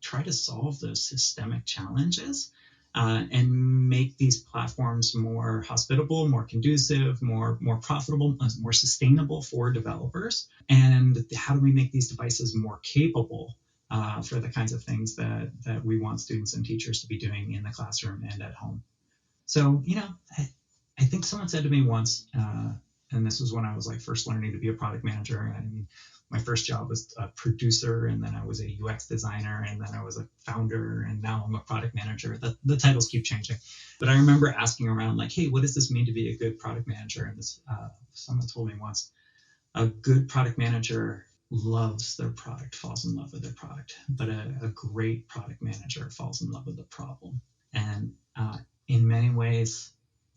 try to solve those systemic challenges and make these platforms more hospitable, more conducive, more profitable, more sustainable for developers? And how do we make these devices more capable for the kinds of things that we want students and teachers to be doing in the classroom and at home? So, I think someone said to me once, And this was when I was like first learning to be a product manager. And my first job was a producer, and then I was a UX designer, and then I was a founder, and now I'm a product manager. The titles keep changing. But I remember asking around, like, hey, what does this mean to be a good product manager? And this, someone told me once, a good product manager loves their product, falls in love with their product, but a great product manager falls in love with the problem. And in many ways,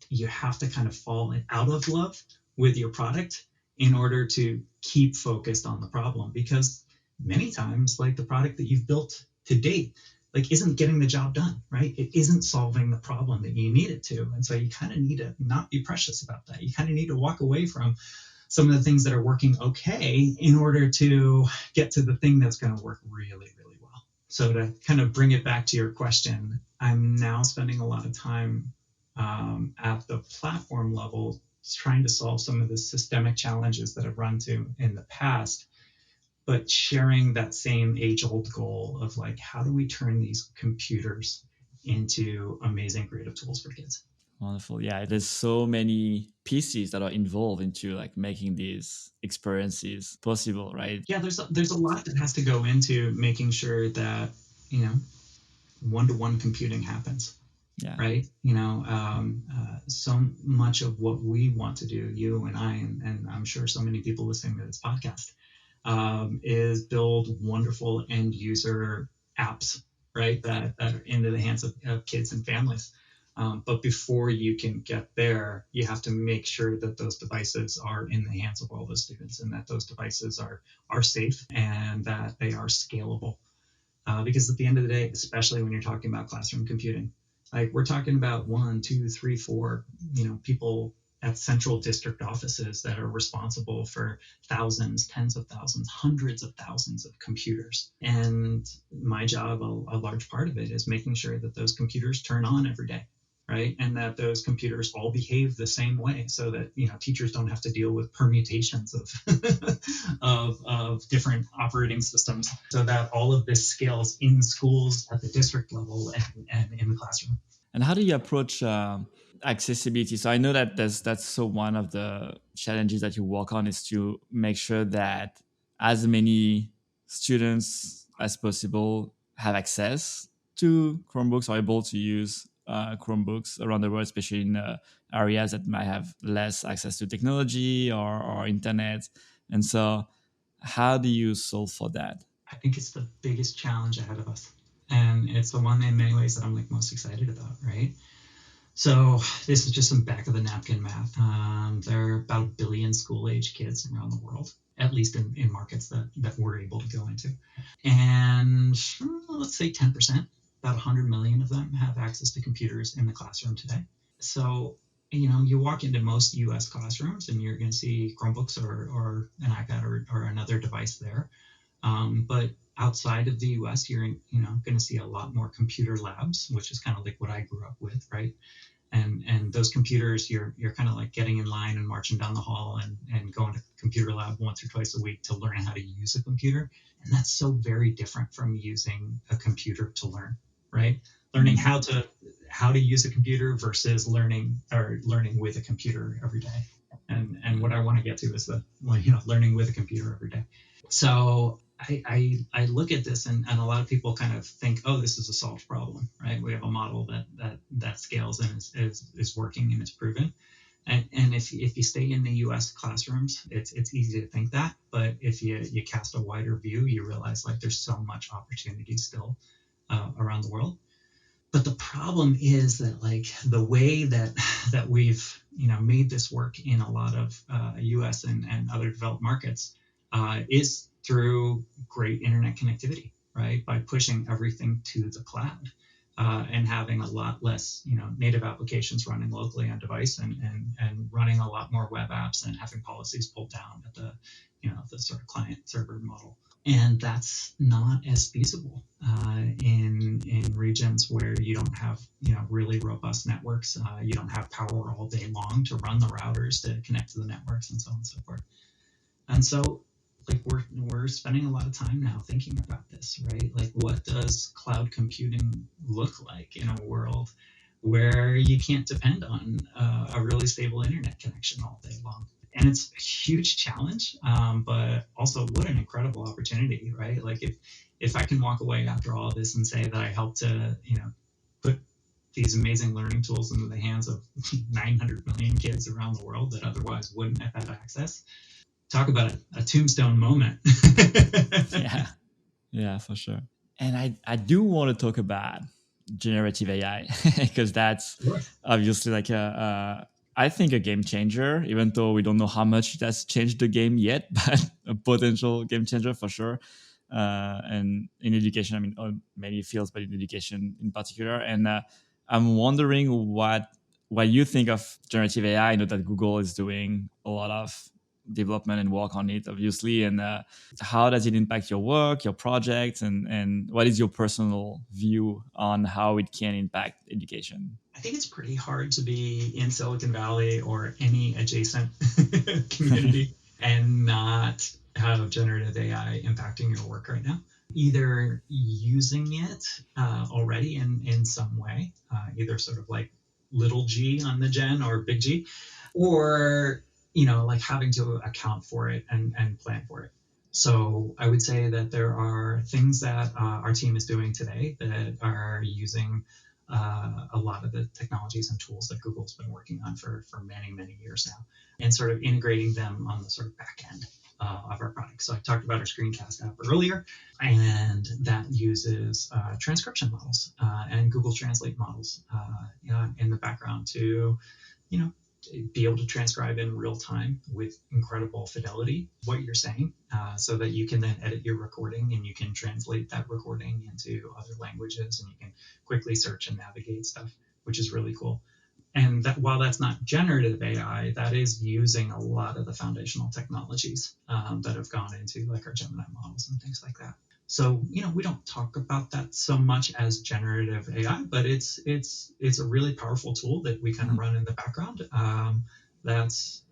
you have to kind of fall out of love with your product in order to keep focused on the problem, because many times, like, the product that you've built to date, like, isn't getting the job done, right? It isn't solving the problem that you need it to. And so you kind of need to not be precious about that. You kind of need to walk away from some of the things that are working okay in order to get to the thing that's going to work really, really well. So to kind of bring it back to your question, I'm now spending a lot of time at the platform level trying to solve some of the systemic challenges that I've run into in the past, but sharing that same age-old goal of, like, how do we turn these computers into amazing creative tools for kids? Wonderful. Yeah, there's so many pieces that are involved into like making these experiences possible, right? Yeah, there's a lot that has to go into making sure that, you know, one-to-one computing happens. Yeah. Right. So much of what we want to do, you and I, and I'm sure so many people listening to this podcast, is build wonderful end user apps, right, that are into the hands of kids and families. But before you can get there, you have to make sure that those devices are in the hands of all the students, and that those devices are safe, and that they are scalable. Because at the end of the day, especially when you're talking about classroom computing, like, we're talking about 1, 2, 3, 4, people at central district offices that are responsible for thousands, tens of thousands, hundreds of thousands of computers. And my job, a large part of it, is making sure that those computers turn on every day, right? And that those computers all behave the same way, so that, teachers don't have to deal with permutations of of different operating systems, so that all of this scales in schools at the district level and in the classroom. And how do you approach accessibility? So I know that that's so one of the challenges that you work on is to make sure that as many students as possible have access to Chromebooks, are able to use Chromebooks around the world, especially in areas that might have less access to technology or internet. And so how do you solve for that? I think it's the biggest challenge ahead of us. And it's the one in many ways that I'm, like, most excited about, right? So this is just some back of the napkin math. There are about 1 billion school-age kids around the world, at least in markets that we're able to go into. And let's say 10%, about 100 million of them have access to computers in the classroom today. So, you walk into most US classrooms and you're going to see Chromebooks or an iPad or another device there. But outside of the US, you're going to see a lot more computer labs, which is kind of like what I grew up with, right? And those computers, you're kind of like getting in line and marching down the hall and going to computer lab once or twice a week to learn how to use a computer. And that's so very different from using a computer to learn, right? Learning how to use a computer versus learning with a computer every day. And what I want to get to is learning with a computer every day. So I look at this and a lot of people kind of think, oh, this is a solved problem, right? We have a model that scales and is working and is proven. And if you stay in the US classrooms, it's easy to think that. But if you cast a wider view, you realize, like, there's so much opportunity still around the world. But the problem is that, like, the way that we've made this work in a lot of US and other developed markets is through great internet connectivity, right? By pushing everything to the cloud and having a lot less native applications running locally on device and running a lot more web apps and having policies pulled down at the sort of client server model. And that's not as feasible in regions where you don't have really robust networks. You don't have power all day long to run the routers to connect to the networks and so on and so forth. And so, like, we're spending a lot of time now thinking about this, right? Like, what does cloud computing look like in a world where you can't depend on a really stable internet connection all day long? and it's a huge challenge, but also what an incredible opportunity, right? Like if I can walk away after all of this and say that I helped to, put these amazing learning tools into the hands of 900 million kids around the world that otherwise wouldn't have had access. Talk about a tombstone moment. Yeah, yeah, for sure. And I do want to talk about generative AI because that's obviously like I think a game changer, even though we don't know how much it has changed the game yet, but a potential game changer for sure. And in education, I mean, on many fields, but in education in particular. And I'm wondering what you think of generative AI. I know that Google is doing a lot of development and work on it, obviously, and how does it impact your work, your projects, and what is your personal view on how it can impact education? I think it's pretty hard to be in Silicon Valley or any adjacent community and not have generative AI impacting your work right now. Either using it already in some way, either sort of like little g on the gen or big G, or like having to account for it and plan for it. So I would say that there are things that our team is doing today that are using a lot of the technologies and tools that Google's been working on for many, many years now, and sort of integrating them on the sort of back end of our product. So I talked about our screencast app earlier, and that uses transcription models and Google Translate models in the background to, you know, be able to transcribe in real time with incredible fidelity what you're saying, so that you can then edit your recording and you can translate that recording into other languages, and you can quickly search and navigate stuff, which is really cool. And that, while that's not generative AI, that is using a lot of the foundational technologies that have gone into like our Gemini models and things like that. So we don't talk about that so much as generative AI, but it's a really powerful tool that we kind of run in the background. That's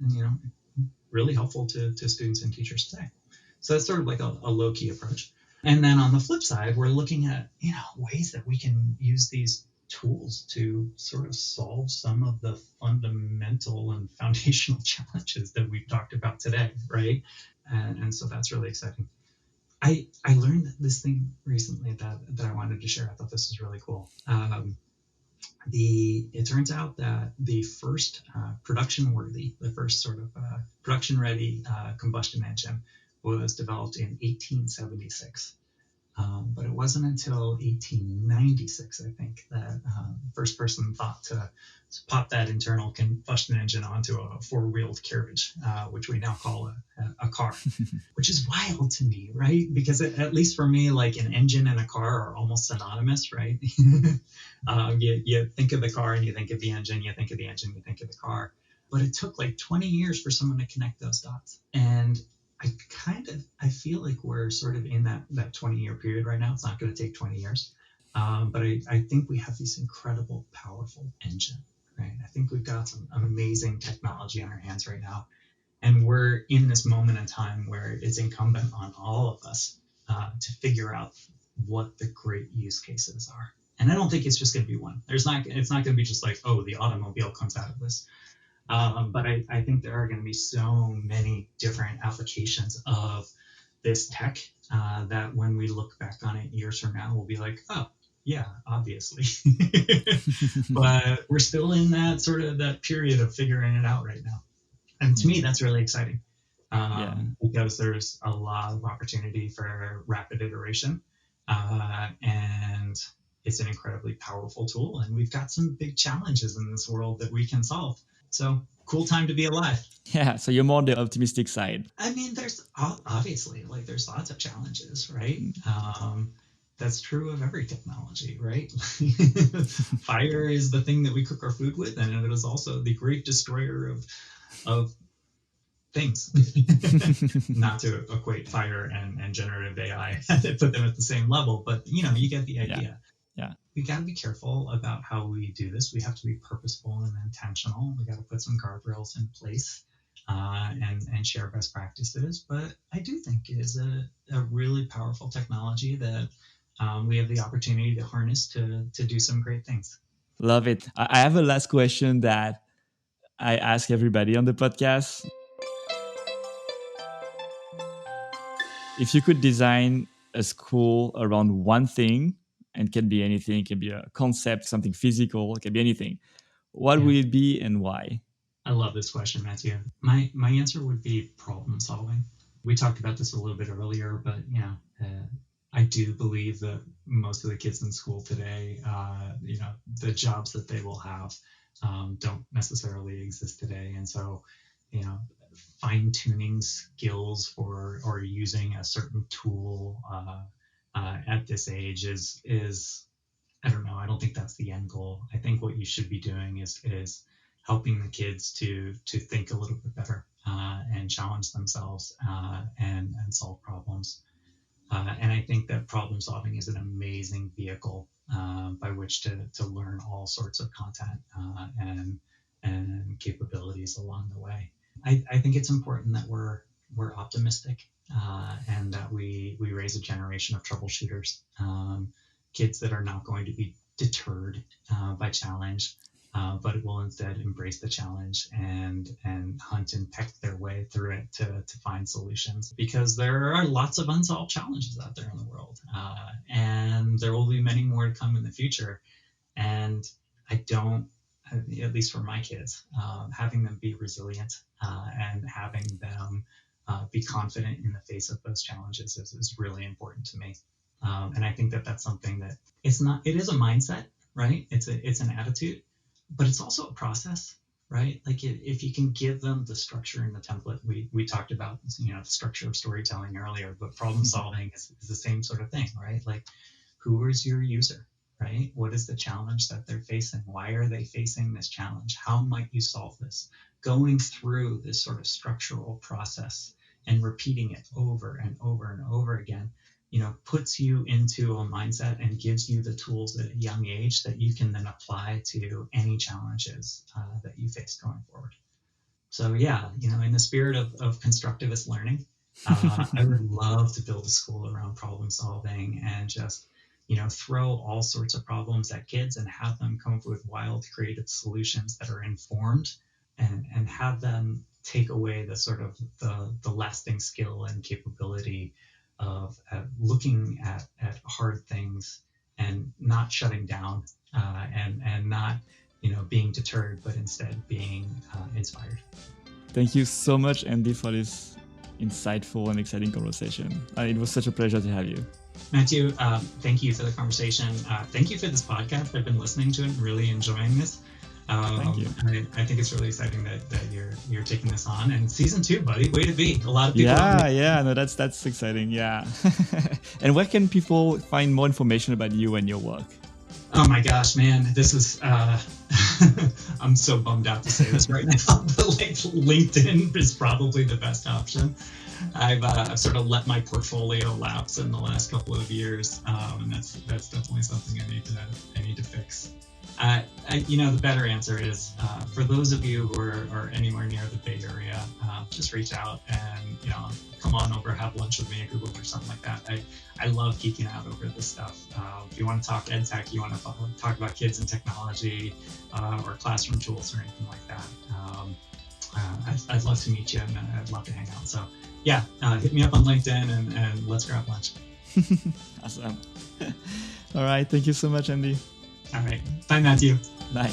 really helpful to students and teachers today. So that's sort of like a low key approach. And then on the flip side, we're looking at ways that we can use these tools to sort of solve some of the fundamental and foundational challenges that we've talked about today, right? And so that's really exciting. I learned this thing recently that I wanted to share. I thought this was really cool. It turns out that the first production worthy, the first sort of production ready combustion engine was developed in 1876. But it wasn't until 1896, I think, that the first person thought to pop that internal combustion engine onto a four-wheeled carriage, which we now call a car, which is wild to me, right? Because at least for me, like an engine and a car are almost synonymous, right? You think of the car and you think of the engine, you think of the engine, you think of the car. But it took like 20 years for someone to connect those dots. And I feel like we're sort of in that 20-year period right now. It's not going to take 20 years. But I think we have this incredible, powerful engine, right? I think we've got some amazing technology on our hands right now. And we're in this moment in time where it's incumbent on all of us to figure out what the great use cases are. And I don't think it's just going to be one. It's not going to be just like, oh, the automobile comes out of this. But I think there are going to be so many different applications of this tech that when we look back on it years from now, we'll be like, oh, yeah, obviously. But we're still in that period of figuring it out right now. And to me, that's really exciting because there's a lot of opportunity for rapid iteration. And it's an incredibly powerful tool. And we've got some big challenges in this world that we can solve. So cool time to be alive. Yeah, so you're more on the optimistic side. I mean, there's obviously there's lots of challenges, right? That's true of every technology, right? Fire is the thing that we cook our food with, and it is also the great destroyer of things. Not to equate fire and generative AI, put them at the same level, but you get the idea. Yeah. We got to be careful about how we do this. We have to be purposeful and intentional. We got to put some guardrails in place and share best practices. But I do think it is a really powerful technology that we have the opportunity to harness to do some great things. Love it. I have a last question that I ask everybody on the podcast. If you could design a school around one thing, and it can be anything, it can be a concept, something physical, it can be anything, what Yeah. would it be and why? I love this question, Matthew. My answer would be problem solving. We talked about this a little bit earlier, but I do believe that most of the kids in school today, the jobs that they will have don't necessarily exist today, and so, fine tuning skills for or using a certain tool at this age is I don't know. I don't think that's the end goal. I think what you should be doing is helping the kids to think a little bit better and challenge themselves and solve problems. And I think that problem solving is an amazing vehicle by which to learn all sorts of content and capabilities along the way. I think it's important that we're optimistic and that we raise a generation of troubleshooters, kids that are not going to be deterred by challenge, but will instead embrace the challenge and hunt and peck their way through it to find solutions. Because there are lots of unsolved challenges out there in the world, and there will be many more to come in the future. And I don't, at least for my kids, having them be resilient and having them be confident in the face of those challenges is really important to me. And I think that that's something that it is a mindset, right? It's an attitude, but it's also a process, right? Like if you can give them the structure and the template, we talked about, the structure of storytelling earlier, but problem solving is the same sort of thing, right? Like, who is your user, right? What is the challenge that they're facing? Why are they facing this challenge? How might you solve this? Going through this sort of structural process and repeating it over and over and over again, puts you into a mindset and gives you the tools at a young age that you can then apply to any challenges that you face going forward. So in the spirit of constructivist learning, I would love to build a school around problem solving and just, throw all sorts of problems at kids and have them come up with wild, creative solutions that are informed and have them take away the sort of the lasting skill and capability of looking at hard things and not shutting down and not, being deterred, but instead being inspired. Thank you so much, Andy, for this insightful and exciting conversation. It was such a pleasure to have you. Matthew, thank you for the conversation. Thank you for this podcast. I've been listening to it and really enjoying this. Thank you. I think it's really exciting that you're taking this on. And season 2, buddy, way to be. A lot of people. No, that's exciting. Yeah. And where can people find more information about you and your work? Oh my gosh, man, this is. I'm so bummed out to say this right now, but like LinkedIn is probably the best option. I've sort of let my portfolio lapse in the last couple of years, and that's definitely something I need to fix. The better answer is for those of you who are anywhere near the Bay Area, just reach out and come on over, have lunch with me at Google or something like that. I love geeking out over this stuff. If you want to talk ed tech, you want to talk about kids and technology or classroom tools or anything like that, I'd love to meet you and I'd love to hang out. So hit me up on LinkedIn and let's grab lunch. Awesome. All right. Thank you so much, Andy. All right. Bye, Matthew. Bye.